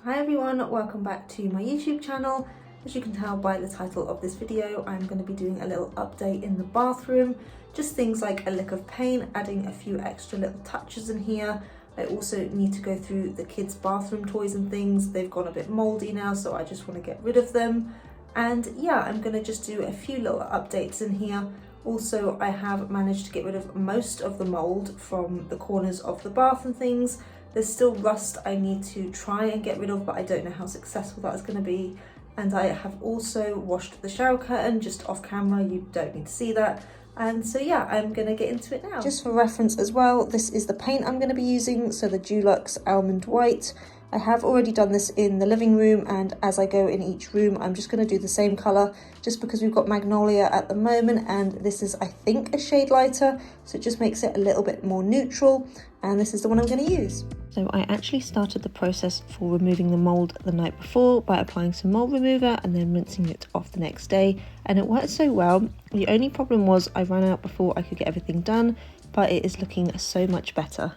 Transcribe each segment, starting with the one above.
Hi everyone, welcome back to my YouTube channel. As you can tell by the title of this video, I'm going to be doing a little update in the bathroom. Just things like a lick of paint, adding a few extra little touches in here. I also need to go through the kids' bathroom toys and things. They've gone a bit moldy now, so I just want to get rid of them. And yeah, I'm going to just do a few little updates in here. Also, I have managed to get rid of most of the mold from the corners of the bath and things. There's still rust I need to try and get rid of, but I don't know how successful that is going to be. And I have also washed the shower curtain just off camera. You don't need to see that. And so yeah, I'm going to get into it now. Just for reference as well, this is the paint I'm going to be using. So the Dulux Almond White. I have already done this in the living room, and as I go in each room, I'm just going to do the same colour just because we've got Magnolia at the moment, and this is, I think, a shade lighter, so it just makes it a little bit more neutral, and this is the one I'm going to use. So I actually started the process for removing the mould the night before by applying some mould remover and then rinsing it off the next day, and it worked so well. The only problem was I ran out before I could get everything done, but it is looking so much better.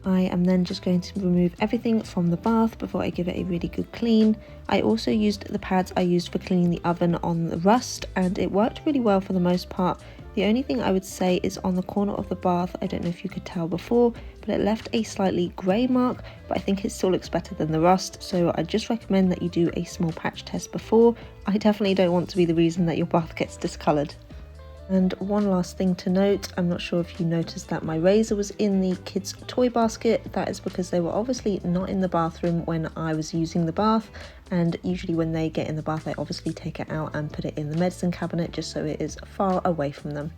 I am then just going to remove everything from the bath before I give it a really good clean. I also used the pads I used for cleaning the oven on the rust, and it worked really well for the most part. The only thing I would say is on the corner of the bath, I don't know if you could tell before, but it left a slightly grey mark, but I think it still looks better than the rust, so I just recommend that you do a small patch test before. I definitely don't want to be the reason that your bath gets discoloured. And one last thing to note, I'm not sure if you noticed that my razor was in the kids' toy basket. That is because they were obviously not in the bathroom when I was using the bath, and usually when they get in the bath I obviously take it out and put it in the medicine cabinet just so it is far away from them.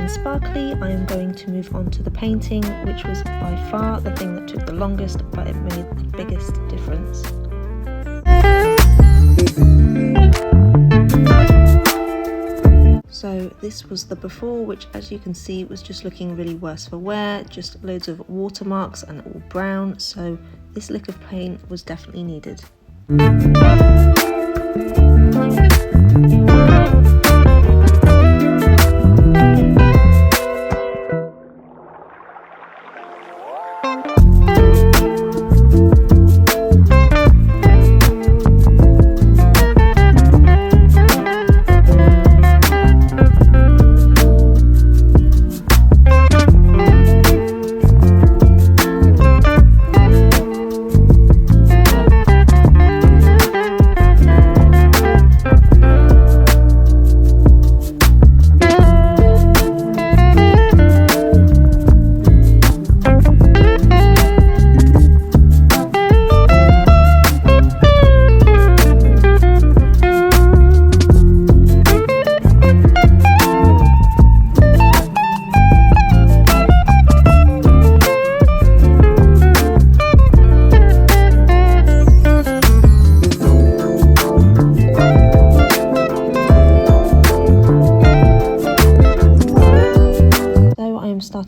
Sparkly, I am going to move on to the painting, which was by far the thing that took the longest, but it made the biggest difference. So this was the before, which as you can see was just looking really worse for wear, just loads of watermarks and all brown, so this lick of paint was definitely needed.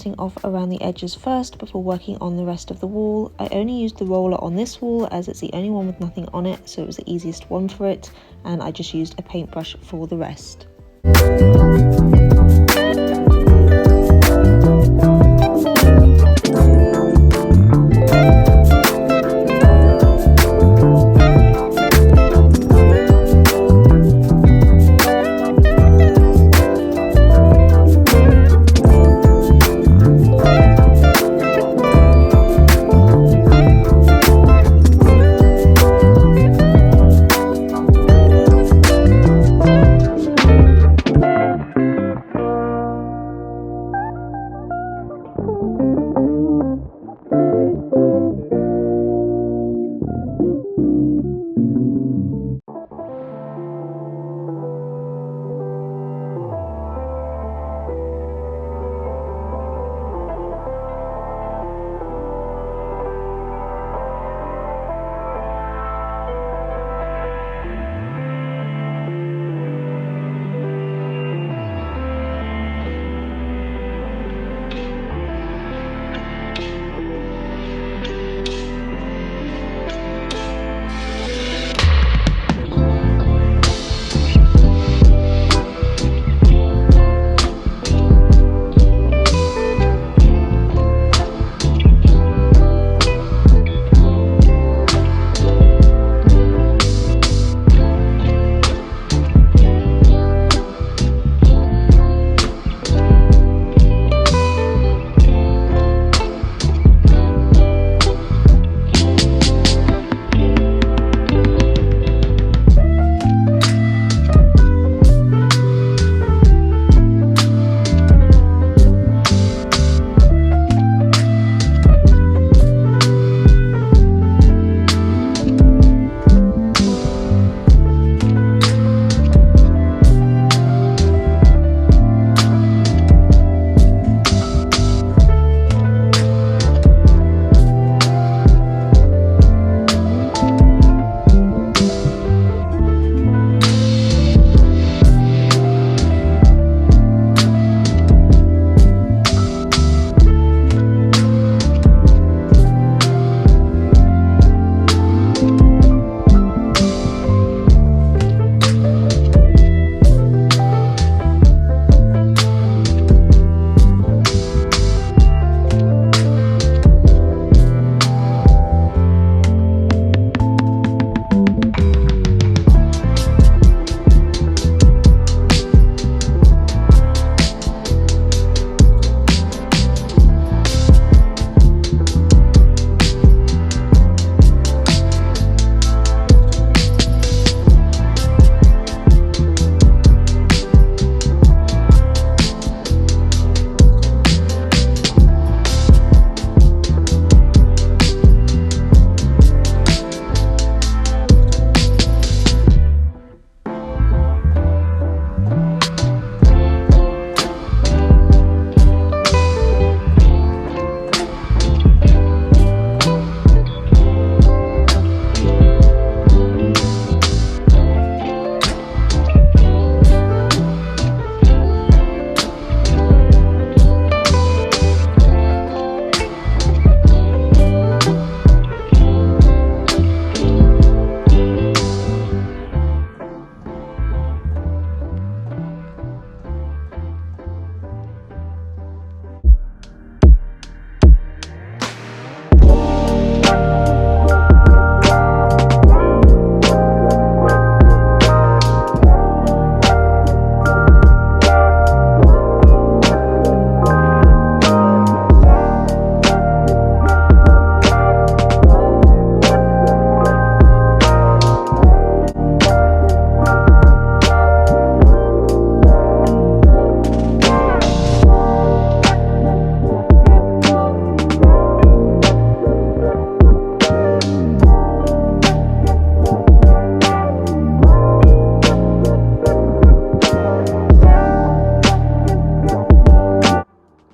starting off around the edges first before working on the rest of the wall. I only used the roller on this wall as it's the only one with nothing on it, so it was the easiest one for it, and I just used a paintbrush for the rest.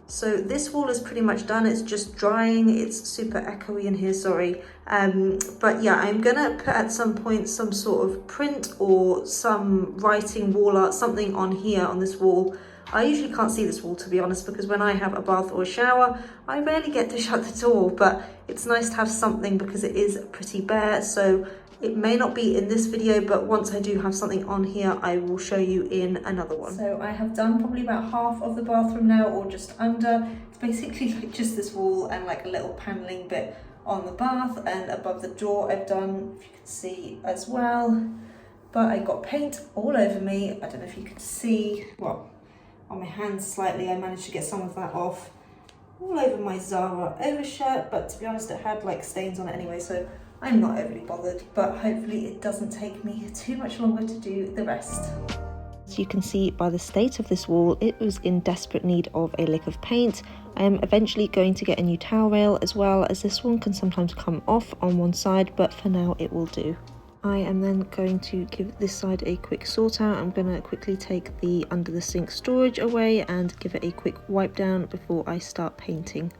So this wall is pretty much done. It's just drying. It's super echoey in here, sorry. But yeah, I'm gonna put at some point some sort of print or some writing, wall art, something on here on this wall I usually can't see this wall, to be honest, because when I have a bath or a shower, I rarely get to shut the door, but it's nice to have something because it is pretty bare. So it may not be in this video, but once I do have something on here, I will show you in another one. So I have done probably about half of the bathroom now, or just under. It's basically like just this wall and like a little paneling bit on the bath, and above the door I've done, if you can see as well. But I got paint all over me. I don't know if you can see, well, on my hands slightly, I managed to get some of that off. All over my Zara overshirt, but to be honest, it had like stains on it anyway, so I'm not overly bothered, but hopefully it doesn't take me too much longer to do the rest. As you can see by the state of this wall, it was in desperate need of a lick of paint. I am eventually going to get a new towel rail, as well as this one can sometimes come off on one side, but for now it will do. I am then going to give this side a quick sort out. I'm going to quickly take the under the sink storage away and give it a quick wipe down before I start painting.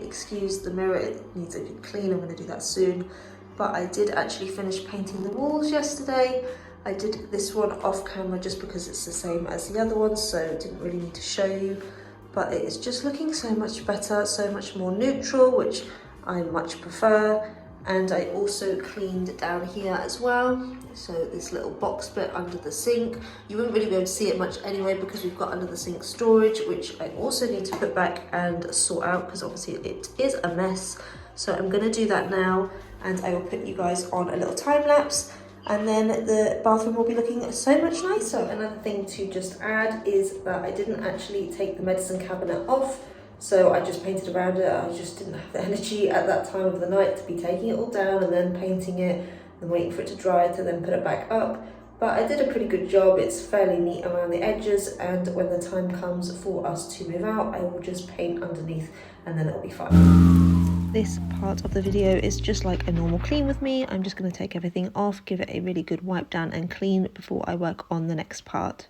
Excuse the mirror, it needs a good clean. I'm going to do that soon. But I did actually finish painting the walls yesterday. I did this one off camera just because it's the same as the other one, so I didn't really need to show you. But it is just looking so much better, so much more neutral, which I much prefer. And I also cleaned down here as well. So this little box bit under the sink, you wouldn't really be able to see it much anyway because we've got under the sink storage, which I also need to put back and sort out because obviously it is a mess. So I'm gonna do that now, and I will put you guys on a little time lapse, and then the bathroom will be looking so much nicer. Another thing to just add is that I didn't actually take the medicine cabinet off. so I just painted around it. I just didn't have the energy at that time of the night to be taking it all down and then painting it and waiting for it to dry to then put it back up. But I did a pretty good job. It's fairly neat around the edges, and when the time comes for us to move out, I will just paint underneath and then it'll be fine. This part of the video is just like a normal clean with me. I'm just going to take everything off, give it a really good wipe down and clean before I work on the next part.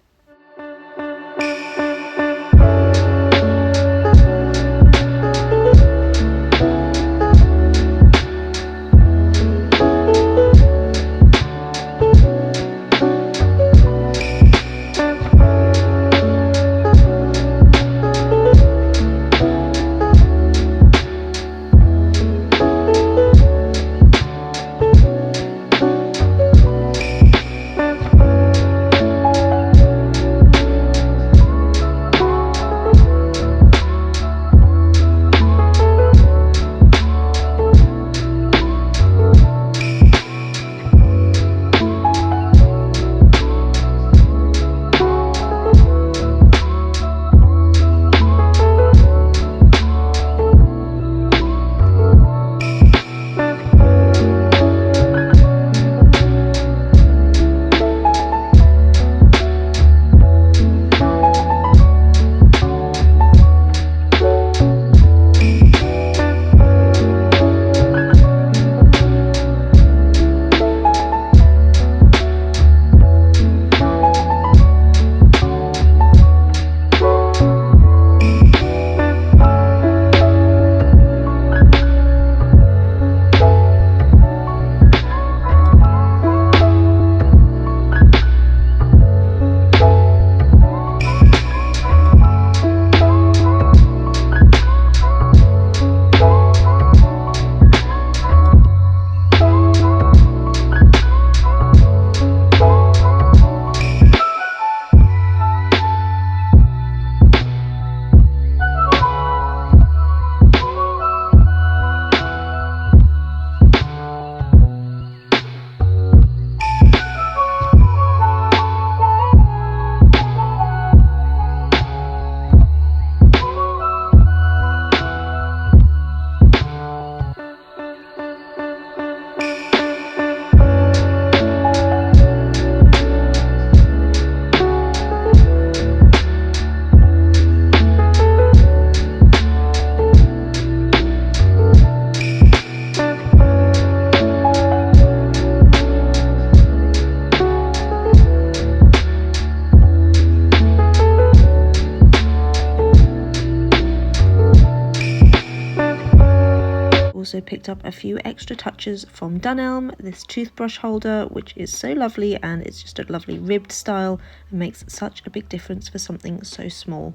Also picked up a few extra touches from Dunelm, this toothbrush holder, which is so lovely, and it's just a lovely ribbed style and makes such a big difference for something so small.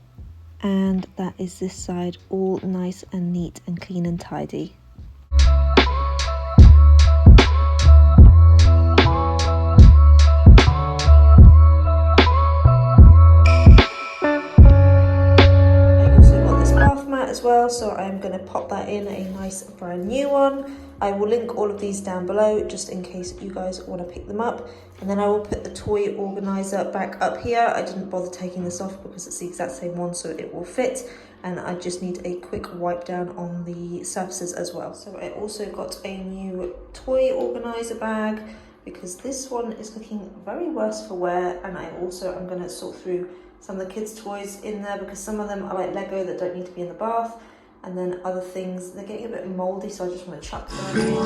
And that is this side, all nice and neat and clean and tidy. As well, so I'm going to pop that in a nice brand new one. I will link all of these down below just in case you guys want to pick them up, and then I will put the toy organizer back up here. I didn't bother taking this off because it's the exact same one, so it will fit, and I just need a quick wipe down on the surfaces as well. So I also got a new toy organizer bag because this one is looking very worse for wear, and I also am going to sort through some of the kids' toys in there because some of them are like Lego that don't need to be in the bath, and then other things, they're getting a bit mouldy, so I just want to chuck them in.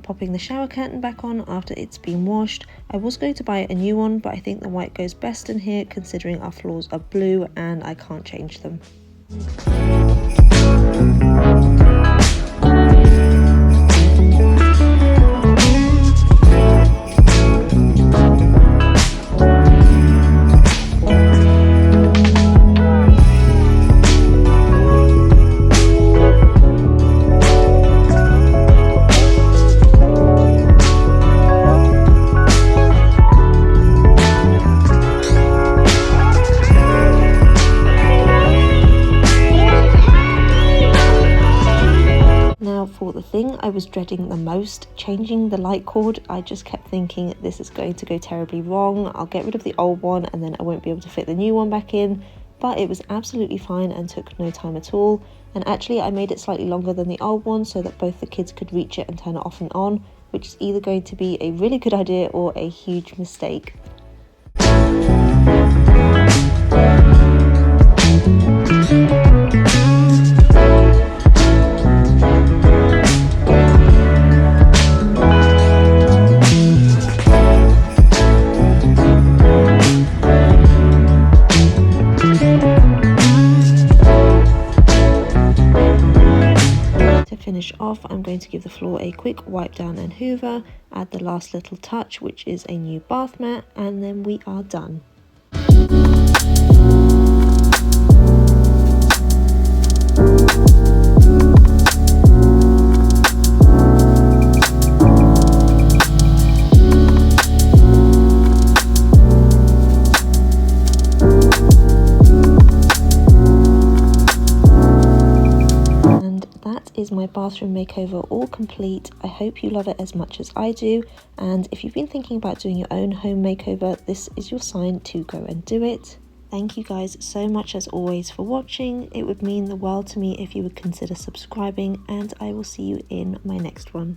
Popping the shower curtain back on after it's been washed. I was going to buy a new one, but I think the white goes best in here considering our floors are blue and I can't change them. I was dreading the most, changing the light cord. I just kept thinking this is going to go terribly wrong. I'll get rid of the old one and then I won't be able to fit the new one back in. But it was absolutely fine and took no time at all. And actually I made it slightly longer than the old one so that both the kids could reach it and turn it off and on, which is either going to be a really good idea or a huge mistake. Finish off, I'm going to give the floor a quick wipe down and hoover, add the last little touch, which is a new bath mat, and then we are done. Is my bathroom makeover all complete. I hope you love it as much as I do, and if you've been thinking about doing your own home makeover, this is your sign to go and do it. Thank you guys so much as always for watching. It would mean the world to me if you would consider subscribing, and I will see you in my next one.